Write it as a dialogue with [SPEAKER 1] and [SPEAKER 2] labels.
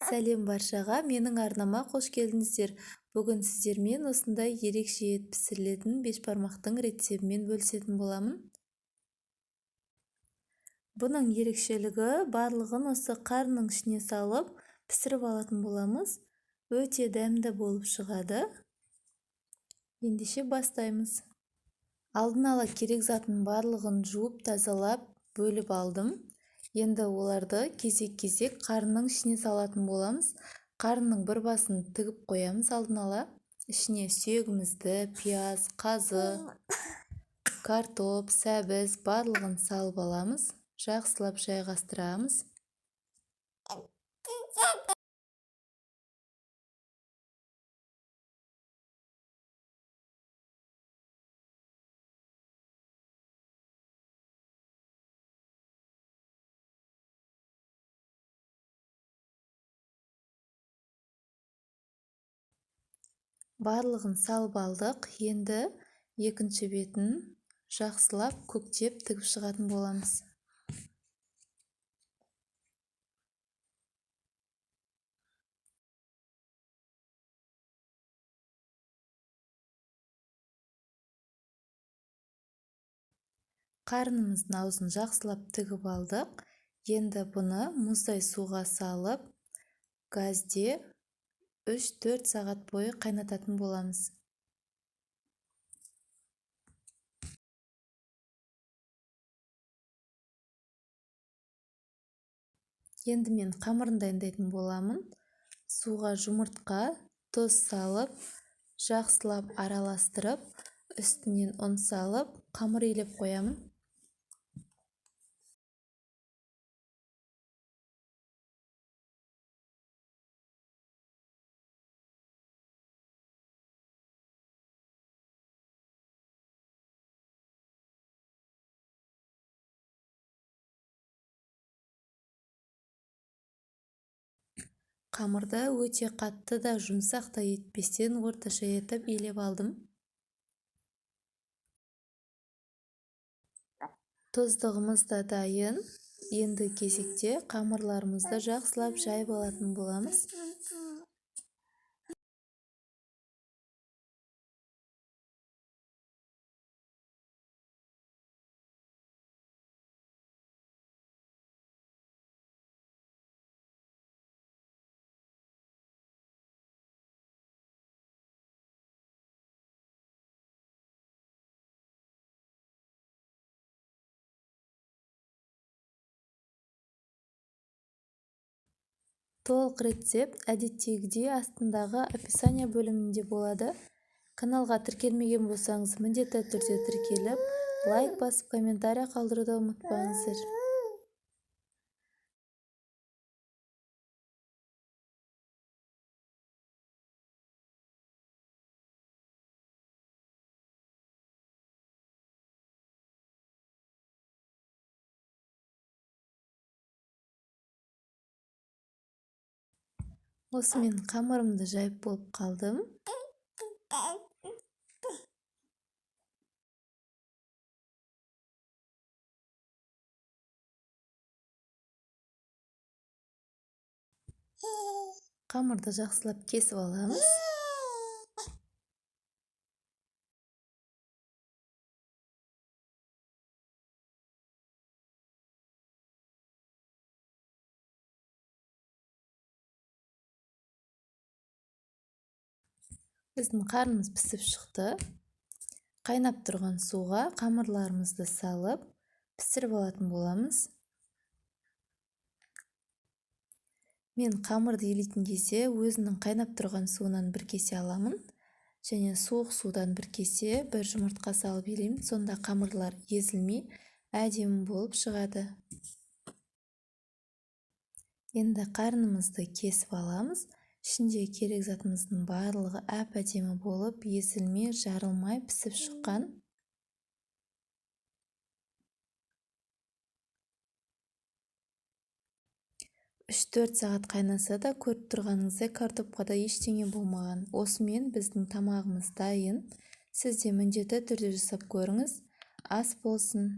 [SPEAKER 1] Сәлем баршаға, менің арнама қош келдіңіздер. Бүгін сіздермен осындай ерекше ет пісірілетін бешбармақтың рецебімен бөлісетін боламын. Бұның ерекшелігі барлығын осы қарынның ішіне салып пісіріп алатын боламыз. Өте дәмді болып шығады. Ендеше бастаймыз. Алдын ала керек затын барлығын жуып тазалап бөліп алдым. Енді оларды кезек-кезек қарынның ішіне салатын боламыз. Қарынның бір басын тігіп қоямыз алдын ала. Ішіне сүйегімізді, пияз, қазы, картоп, сәбіз барлығын салып аламыз. Жақсылап жайғастырамыз. Барлығын салып алдық. Енді екінші бетін жақсылап көктеп тігіп шығатын боламыз. Қарынымыздың аузын жақсылап тігіп алдық. Енді бұны мұздай суға салып, газде 3-4 сағат бойы қайнататын боламыз. Енді мен қамырын дайындайтын боламын. Суға жұмыртқа, тұз салып, жақсылап араластырып, үстінен ұн салып, қамыр илеп қоямын. Қамырды өте қатты да жұмсақ та етпестен орташа етіп илеп алдым. Тұздығымыз да дайын. Енді кезекте қамырларымызды жақсылап жайып алатын боламыз. Толық рецепт әдеттегідей астындағы описание бөлімінде болады. Каналға тіркелмеген болсаңыз, міндетті түрде тіркеліп, лайк басып, комментарий қалдыруды ұмытпаңыздар. Осымен қамырымды жайып болып қалдым. Қамырды жақсылап кесіп аламыз. Біздің қарнымыз пісіп шықты. Қайнап тұрған суға қамырларымызды салып, пісіріп алатын боламыз. Мен қамырды илейтін кезде өзінің қайнап тұрған суынан бір кесе аламын. Және суық судан бір кесе, бір жұмыртқа салып илеймін. Сонда қамырлар езілмей, әдемі болып шығады. Енді қарнымызды кесіп аламыз. Ішінде керек затымыздың барлығы әп-әдемі болып, езілмей, жарылмай пісіп шыққан. Үш-төрт сағат қайнаса да, көріп тұрғаныңыздай картопқада ештеңе болмаған. Осымен біздің тамағымыз дайын. Сіз де міндетті түрде жасап көріңіз. Ас болсын.